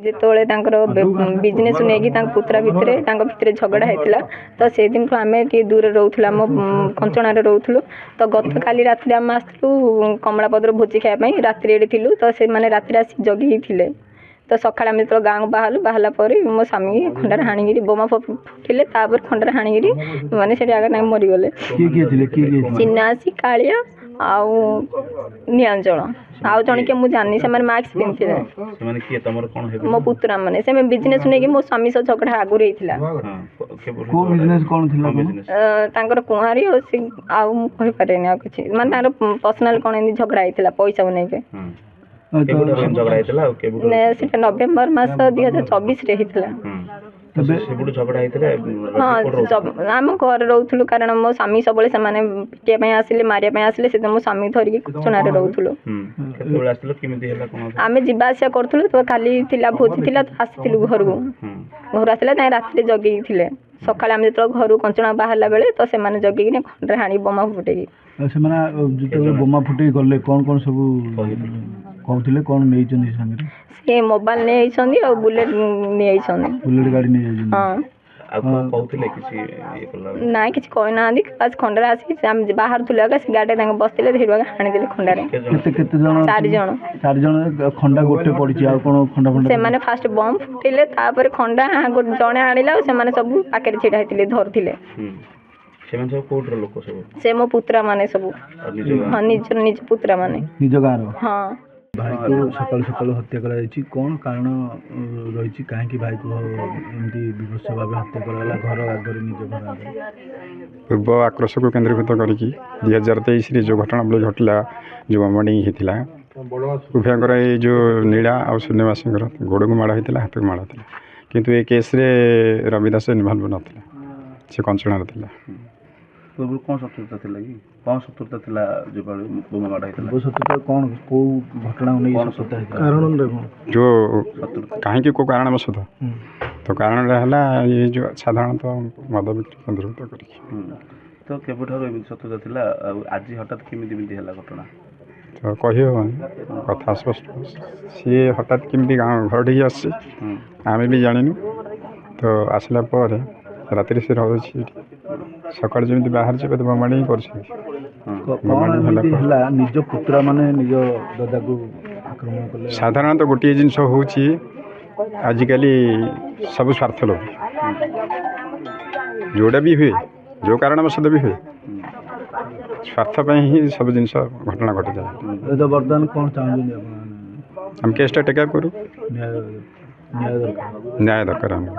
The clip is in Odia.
ଯେତେବେଳେ ତାଙ୍କର ବିଜନେସ୍ ନେଇକି ତାଙ୍କ ପୁତୁରା ଭିତରେ ଝଗଡ଼ା ହେଇଥିଲା ତ ସେଦିନଠୁ ଆମେ ଟିକେ ଦୂରରେ ରହୁଥିଲୁ ଆମ କଞ୍ଚଣାରେ ରହୁଥିଲୁ ତ ଗତକାଲି ରାତିରେ ଆମେ ଆସିଥିଲୁ କମଳାପଦର ଭୋଜି ଖାଇବା ପାଇଁ ରାତିରେ ଏଠି ଥିଲୁ ତ ସେମାନେ ରାତିରେ ଆସି ଜଗିକି ଥିଲେ ତ ସକାଳେ ଆମେ ଯେତେବେଳେ ଗାଁକୁ ବାହାରିଲା ପରେ ମୋ ସ୍ୱାମୀ ଖଣ୍ଡାରେ ହାଣିକିରି ବୋମା ଫୁଟିଲେ ତାପରେ ଖଣ୍ଡାରେ ହାଣିକିରି ମାନେ ସେଠି ଆଗ ତାଙ୍କେ ମରିଗଲେ ଚିନାସି କାଳିଆ ଆଉ ନିଆଞ୍ଚଳ ଆଉ ଜଣେ କିଏ ମୁଁ ଜାଣିନି ସେମାନେ ମାସ୍କ ପିନ୍ଧିଥିଲେ ମୋ ପୁତୁରା ମାନେ ସେମାନେ ବିଜନେସ୍ ନେଇକି ମୋ ସ୍ୱାମୀ ସହ ଝଗଡ଼ା ଆଗରୁ ହେଇଥିଲା ତାଙ୍କର କୁଆଁରୀ ଆଉ ମୁଁ କହିପାରିନି ଆଉ କିଛି ମାନେ ତାଙ୍କର ପର୍ସନାଲ କ'ଣ ଏମିତି ଝଗଡ଼ା ହେଇଥିଲା ପଇସାକୁ ନେଇକି ସେଟା ନଭେମ୍ବର ମାସ 2024 ହେଇଥିଲା ହଁ ଆମ ଘରେ ରହୁଥିଲୁ କାରଣ ମୋ ସ୍ୱାମୀ ସବୁବେଳେ ସେମାନେ ପିଟିବା ପାଇଁ ଆସିଲେ ମାରିବା ପାଇଁ ଆସିଲେ ସେ ମୋ ସ୍ୱାମୀ ଧରିକି କଞ୍ଚଣାରେ ରହୁଥିଲୁ ଆମେ ଯିବା ଆସିବା କରୁଥିଲୁ ତ କାଲି ଥିଲା ଭୋଜି ଥିଲା ତ ଆସିଥିଲୁ ଘରୁ ଆସିଲା ତାଙ୍କେ ରାତିରେ ଜଗିକି ଥିଲେ ସକାଳେ ଆମେ ଯେତେବେଳେ ଘରୁ କଞ୍ଚଣା ବାହାରିଲା ବେଳେ ତ ସେମାନେ ଜଗିକିନି ଖଣ୍ଡରେ ହାଣି ବୋମା ଫୁଟେଇକି ସେମାନେ ଯେତେବେଳେ ବୋମା ଫୁଟେଇ ଗଲେ କ'ଣ କ'ଣ ସବୁ କହୁଥିଲେ କ'ଣ ନେଇଛନ୍ତି ସାଙ୍ଗରେ ସେ ମୋବାଇଲ ନେଇଯାଇଛନ୍ତି ଆଉ ବୁଲେଟ ନେଇଯାଇଛନ୍ତି ବୁଲେଟ ଗାଡ଼ି ନେଇଯାଇଛନ୍ତି ନାଇଁ କିଛି କହିନାହାନ୍ତି ବାସ୍ ଖଣ୍ଡାରେ ଆସିକି ଆମେ ବାହାରୁଥିଲୁ ଆଗ ସେ ଗାଡ଼ିରେ ତାଙ୍କ ବସିଥିଲେ ଧୀରେ ହାଣିଦେଲେ ଖଣ୍ଡାରେ କେତେ ଜଣ 4 ଜଣ ଖଣ୍ଡା ଗୋଟେ ପଡ଼ିଛି ଆଉ କ'ଣ ଖଣ୍ଡା ସେମାନେ ଫାଷ୍ଟ ବମ୍ ଫୁଟେଇଲେ ତାପରେ ଖଣ୍ଡା ଜଣେ ଆଣିଲା ଆଉ ସେମାନେ ସବୁ ପାଖରେ ଛିଡ଼ା ହେଇଥିଲେ ଧରୁଥିଲେ ସେ ମୋ ପୁତୁରା ମାନେ ସବୁ ହଁ ନିଜ ପୁତୁରା ମାନେ ନିଜ ଗାଁର ହଁ ଭାଇକୁ ସକାଳୁ ସକାଳୁ ହତ୍ୟା କରାଯାଇଛି କ'ଣ କାରଣ ରହିଛି କାହିଁକି ଭାଇକୁ ଏମିତି ବିଭତ୍ସ ଭାବେ ହତ୍ୟା କରାଗଲା ଘର ଆଗରେ ନିଜ ଘର ଆଗରେ ପୂର୍ବ ଆକ୍ରୋଶକୁ କେନ୍ଦ୍ରୀଭୂତ କରିକି 2023ରେ ଯେଉଁ ଘଟଣା ଘଟିଲା ଯେଉଁ ବୋମାଡ଼ିଂ ହେଇଥିଲା ଉଭୟଙ୍କର ଏଇ ଯେଉଁ ନୀଳା ଆଉ ଶୂନ୍ୟବାସୀଙ୍କର ଗୋଡ଼କୁ ମାଡ଼ ହେଇଥିଲା ହାତକୁ ମାଡ଼ ହେଇଥିଲା କିନ୍ତୁ ଏ କେସ୍ରେ ରବି ଦାସ ଇନଭଲ୍ଭ ନଥିଲା ସେ କଞ୍ଚଣାରେ ଥିଲା ପୂର୍ବରୁ କ'ଣ ଶତ୍ରୁତା ଥିଲା କି କ'ଣ ଶତ୍ରୁତା ଥିଲା ଯେଭଳି ବୋମା ମାଡ଼ ହେଇଥିଲା ଶତ୍ରୁତା କ'ଣ କେଉଁ ଘଟଣାକୁ ନେଇ ଶତ୍ରୁତା ହେଇଥିଲା କାରଣରେ କ'ଣ ଯେଉଁ କାହିଁକି କେଉଁ କାରଣବଶତଃ ତ କାରଣଟା ହେଲା ଏ ଯେଉଁ ସାଧାରଣତଃ ମଦ ବିକ୍ରି କେନ୍ଦ୍ରୀଭୂତ କରିକି ତ କେବେଠାରୁ ଏମିତି ଶତ୍ରୁତା ଥିଲା ଆଉ ଆଜି ହଠାତ୍ କେମିତି ହେଲା ଘଟଣା ତ କହିହେବନି କଥା ସ୍ପଷ୍ଟ ସିଏ ହଠାତ୍ କେମିତି ଘରଠିକି ଆସିଛି ଆମେ ବି ଜାଣିନୁ ତ ଆସିଲା ପରେ ରାତିରେ ସେ ରହୁଛି ଏଠି ସକାଳେ ଯେମିତି ବାହାରିଛି ବୋଧେ ବୋମାଡ଼ି ହିଁ କରୁଛନ୍ତି ନିଜ ପୁତୁରା ମାନେ ନିଜ ଦାଦାକୁ ଆକ୍ରମଣ କଲେ ସାଧାରଣତଃ ଗୋଟିଏ ଜିନିଷ ହେଉଛି ଆଜିକାଲି ସବୁ ସ୍ୱାର୍ଥ ଲୋଭ ଯେଉଁଟା ବି ହୁଏ ଯେଉଁ କାରଣବଶତଃ ବି ହୁଏ ସ୍ୱାର୍ଥ ପାଇଁ ହିଁ ସବୁ ଜିନିଷ ଘଟଣା ଘଟିଯାଏ ବର୍ତ୍ତମାନ କ'ଣ ଚାହୁଁଛନ୍ତି ଆପଣ ଆମେ କେସ୍ଟା ଟେକ୍ ଅପ୍ କରୁ ନ୍ୟାୟ ଦରକାର ନ୍ୟାୟ ଦରକାର ଆମେ